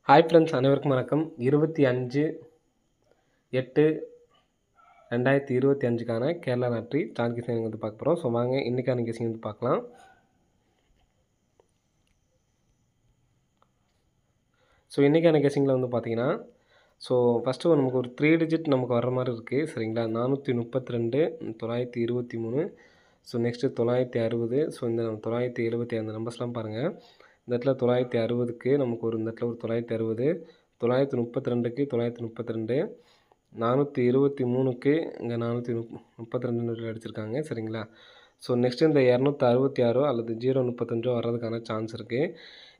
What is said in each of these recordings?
Hi friends, அனைவருக்கும் வணக்கம். 25/8/2025க்கான Kerala lottery chart guessing வந்து பார்க்க போகிறோம். ஸோ வாங்க இன்றைக்கான கெஸிங் வந்து பார்க்கலாம். ஸோ இன்றைக்கான கெஸிங்கில் வந்து பார்த்தீங்கன்னா, ஸோ ஃபஸ்ட்டு நமக்கு ஒரு 3 டிஜிட் நமக்கு வர்ற மாதிரி இருக்குது. சரிங்களா, 432, 923, ஸோ நெக்ஸ்ட்டு 960, ஸோ இந்த 970 அந்த நம்பர்ஸ்லாம் பாருங்கள். இந்த இடத்துல 960க்கு நமக்கு இந்த இடத்துல ஒரு 960, 932க்கு 932, 423க்கு இங்கே 432 அடிச்சிருக்காங்க. சரிங்களா, ஸோ நெக்ஸ்ட்டு இந்த 266 அல்லது 035 வர்றதுக்கான சான்ஸ் இருக்குது.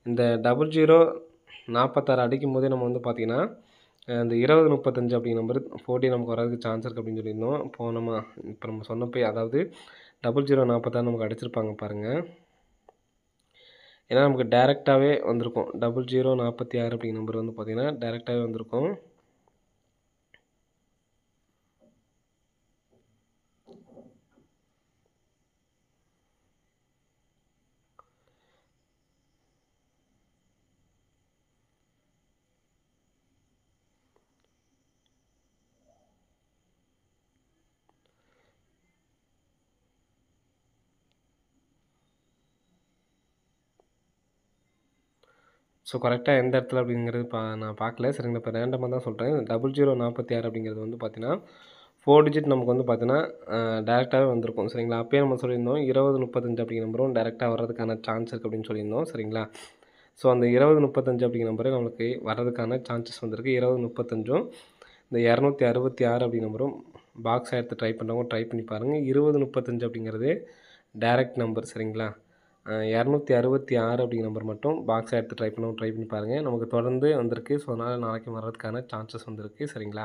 இந்த 0046 அடிக்கும் போதே நம்ம வந்து பார்த்திங்கன்னா இந்த 2035 அப்படிங்கிற நம்பர் 40 நமக்கு வர்றதுக்கு சான்ஸ் இருக்குது அப்படின்னு சொல்லியிருந்தோம். இப்போ நம்ம சொன்னப்போ, அதாவது 0046 நமக்கு அடிச்சிருப்பாங்க பாருங்கள். ஏன்னா நமக்கு டேரெக்டாகவே வந்திருக்கும். 0046 அப்படிங்கிற நம்பர் வந்து பார்த்திங்கன்னா டேரெக்டாகவே வந்திருக்கும். ஸோ கரெக்டாக எந்த இடத்துல அப்படிங்கிறது நான் பார்க்கல. சரிங்களா, இப்போ ரேண்டமாக தான் சொல்கிறேன். 0046 அப்படிங்கிறது வந்து பார்த்தீங்கன்னா 4 டிஜிட் நமக்கு வந்து பார்த்தீங்கன்னா டேரெக்டாகவே வந்திருக்கும். சரிங்களா, அப்போயே நம்ம சொல்லியிருந்தோம் 2035 அப்படிங்கிற நம்பரும் டேரெக்டாக வர்றதுக்கான சான்ஸ் இருக்குது அப்படின்னு சொல்லியிருந்தோம். சரிங்களா, ஸோ அந்த 2035 அப்படிங்கிற நம்பரு நம்மளுக்கு வர்றதுக்கான சான்சஸ் வந்திருக்கு. 2035ம் இந்த 266 அப்படிங்கிற நம்பரும் பாக்ஸாக எடுத்து ட்ரை பண்ணுறவங்க ட்ரை பண்ணி பாருங்கள். 2035 அப்படிங்கிறது டேரெக்ட் நம்பர். சரிங்களா, 266 அப்படிங்கிற நம்பர் மட்டும் பாக்ஸாக எடுத்து ட்ரை பண்ணி பாருங்கள். நமக்கு தொடர்ந்து வந்திருக்கு. ஸோ அதனால் நாளைக்கு வர்றதுக்கான சான்சஸ் வந்திருக்கு. சரிங்களா,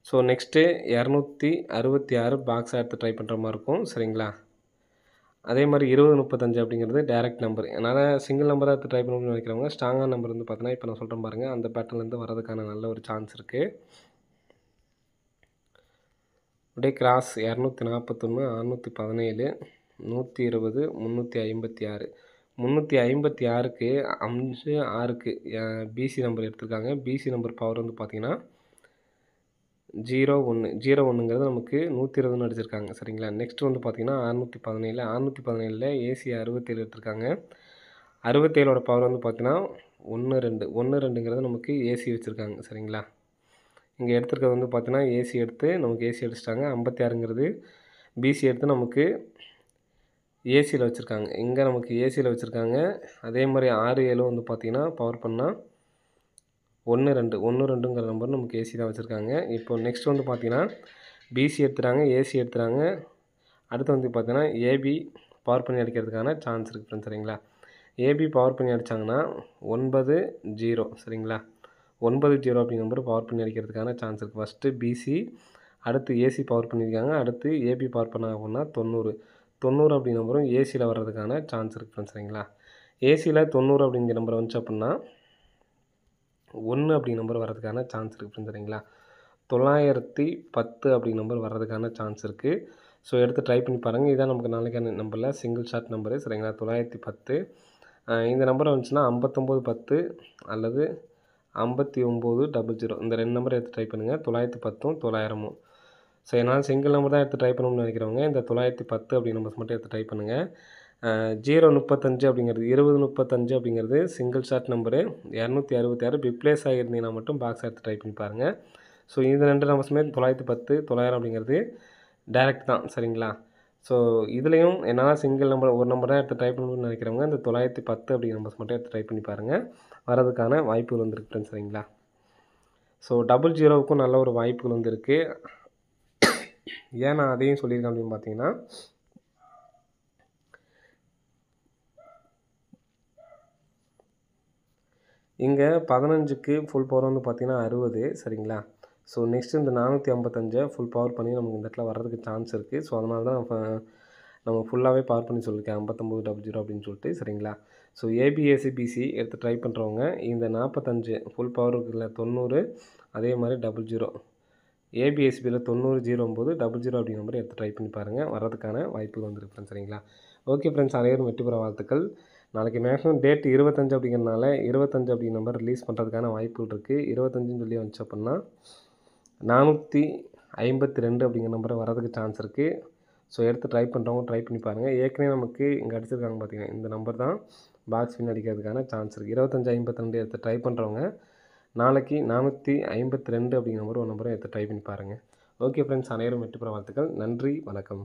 ஸோ நெக்ஸ்ட்டு 266 பாக்ஸாக எடுத்து ட்ரை பண்ணுற மாதிரி இருக்கும். சரிங்களா, அதே மாதிரி 2035 அப்படிங்கிறது டேரெக்ட் நம்பர். அதனால் சிங்கிள் நம்பராக எடுத்து ட்ரை பண்ணணும்னு நினைக்கிறவங்க ஸ்ட்ராங்கான நம்பர் வந்து பார்த்தீங்கன்னா இப்போ நான் சொல்கிறேன் பாருங்கள், அந்த பேட்டர்லேருந்து வர்றதுக்கான நல்ல ஒரு சான்ஸ் இருக்குது. அப்படியே கிராஸ் 241, 617, 120, 356, 356க்கு 5 6க்கு பிசி நம்பர் எடுத்திருக்காங்க. பிசி நம்பர் பவர் வந்து பார்த்திங்கன்னா 01, 01ங்கிறது நமக்கு 120ன்னு அடிச்சிருக்காங்க. சரிங்களா, நெக்ஸ்ட் வந்து பார்த்திங்கன்னா 617, 617ல் ஏசி 67 எடுத்திருக்காங்க. 67ஓட பவர் வந்து பார்த்திங்கன்னா 12, 12ங்கிறது நமக்கு ஏசி வச்சுருக்காங்க. சரிங்களா, இங்கே எடுத்துருக்கிறது வந்து பார்த்தீங்கன்னா ஏசி எடுத்து நமக்கு ஏசி அடிச்சிட்டாங்க. 56ங்கிறது பிசி எடுத்து நமக்கு ஏசியில் வச்சுருக்காங்க. இங்கே நமக்கு ஏசியில் வச்சுருக்காங்க. அதே மாதிரி 67 வந்து பார்த்திங்கன்னா பவர் பண்ணால் 12, 12ங்கிற நம்பர் நமக்கு ஏசி தான் வச்சுருக்காங்க. இப்போ நெக்ஸ்ட் வந்து பார்த்திங்கன்னா பிசி எடுத்துகிறாங்க, ஏசி எடுத்துகிறாங்க. அடுத்து வந்து பார்த்திங்கன்னா ஏபி பவர் பண்ணி அடிக்கிறதுக்கான சான்ஸ் இருக்குது ஃப்ரெண்ட்ஸ். சரிங்களா, ஏபி பவர் பண்ணி அடித்தாங்கன்னா 90, சரிங்களா, 90 அப்படிங்கிற நம்பர் பவர் பண்ணி அடிக்கிறதுக்கான சான்ஸ் இருக்குது. ஃபஸ்ட்டு பிசி, அடுத்து ஏசி பவர் பண்ணியிருக்காங்க. அடுத்து ஏபி பவர் பண்ண அப்படின்னா 90 அப்படிங்கிற நம்பரும் ஏசியில் வர்றதுக்கான சான்ஸ் இருக்குது ஃப்ரெண்ட்ஸ். சரிங்களா, ஏசியில் 90 அப்படிங்கிற நம்பர் வந்துச்சு அப்படின்னா 1 அப்படிங்கிற நம்பர் வர்றதுக்கான சான்ஸ் இருக்குது ஃப்ரெண்ட்ஸ். சரிங்களா, 910 அப்படிங்கிற நம்பர் வர்றதுக்கான சான்ஸ் இருக்குது. ஸோ எடுத்து ட்ரை பண்ணி பாருங்கள். இதான் நமக்கு நாளைக்கான நம்பரில் சிங்கிள் ஷார்ட் நம்பரு. சரிங்களா, 910 இந்த நம்பர் வந்துச்சுன்னா 5910 அல்லது 5900 இந்த 2 நம்பரை எடுத்து ட்ரை பண்ணுங்கள். 910ம் 900ம். ஸோ என்னால் சிங்கிள் நம்பர் தான் எடுத்து ட்ரை பண்ணணும்னு நினைக்கிறவங்க இந்த 910 அப்படி நம்பர்ஸ் மட்டும் எடுத்து ட்ரை பண்ணுங்கள். 035 அப்படிங்கிறது 2035 அப்படிங்கிறது சிங்கிள் ஷார்ட் நம்பரு. 266 பிப்ளேஸ் ஆகியிருந்தீங்கன்னா மட்டும் பாக்ஸ் எடுத்து ட்ரை பண்ணி பாருங்கள். ஸோ இந்த 2 நம்பர்ஸுமே 910, 900 அப்படிங்கிறது டேரெக்ட் தான். சரிங்களா, ஸோ இதுலேயும் என்னால் சிங்கிள் நம்பர் ஒரு நம்பர் தான் எடுத்து ட்ரை பண்ணணும்னு நினைக்கிறவங்க இந்த 910 அப்படிங்கிற நம்பர்ஸ் மட்டும் எடுத்து ட்ரை பண்ணி பாருங்கள். வரதுக்கான வாய்ப்புகள் வந்துருக்கு ஃப்ரெண்ட்ஸ். சரிங்களா, ஸோ 00க்கும் நல்ல ஒரு வாய்ப்புகள் வந்து இருக்குது. ஏன் நான் அதையும் சொல்லியிருக்கேன் அப்படின்னு பார்த்தீங்கன்னா, இங்கே 15க்கு ஃபுல் பவர் வந்து பார்த்திங்கன்னா 60. சரிங்களா, ஸோ நெக்ஸ்ட்டு இந்த 455 ஃபுல் பவர் பண்ணி நமக்கு இந்த இடத்துல வர்றதுக்கு சான்ஸ் இருக்குது. ஸோ அதனால தான் நம்ம ஃபுல்லாகவே பவர் பண்ணி சொல்லியிருக்கேன் 5900 அப்படின்னு சொல்லிட்டு. சரிங்களா, ஸோ ஏபிஎஸ்சிபிசி எடுத்து ட்ரை பண்ணுறவங்க இந்த 45 ஃபுல் பவர் இருக்குல்ல 90, அதே மாதிரி 00 ஏபிஎஸ்பியில் 90, 09, 00 அப்படிங்கிற நம்பர் எடுத்து ட்ரை பண்ணி பாருங்கள். வர்றதுக்கான வாய்ப்புகள் வந்துருக்கு ஃப்ரெண்ட்ஸ். சரிங்களா, ஓகே ஃப்ரெண்ட்ஸ், அனைவரும் வெற்றி பெற வாழ்த்துக்கள். நாளைக்கு மேக்ஸிமம் டேட் 25 அப்படிங்கிறனால 25 அப்படிங்கிற நம்பர் ரிலீஸ் பண்ணுறதுக்கான வாய்ப்புகள் இருக்குது. 25ன்னு சொல்லி வந்துச்சு அப்படின்னா 452 அப்படிங்கிற நம்பரை வரதுக்கு சான்ஸ் இருக்குது. ஸோ எடுத்து ட்ரை பண்ணுறவங்க ட்ரை பண்ணி பாருங்கள். ஏற்கனவே நமக்கு இங்கே அடிச்சிருக்காங்க பார்த்தீங்கன்னா, இந்த நம்பர் தான் பாக்ஸ் வின் அடிக்கிறதுக்கான சான்ஸ் இருக்குது. 2552 எடுத்து ட்ரை பண்ணுறவங்க நாளைக்கு 452 அப்படிங்கிற நம்பர் ஒரு நம்பரை எடுத்து ட்ரை பண்ணி பாருங்கள். ஓகே ஃப்ரெண்ட்ஸ், அனைவரும் வெற்றி பெற வாழ்த்துக்கள். நன்றி, வணக்கம்.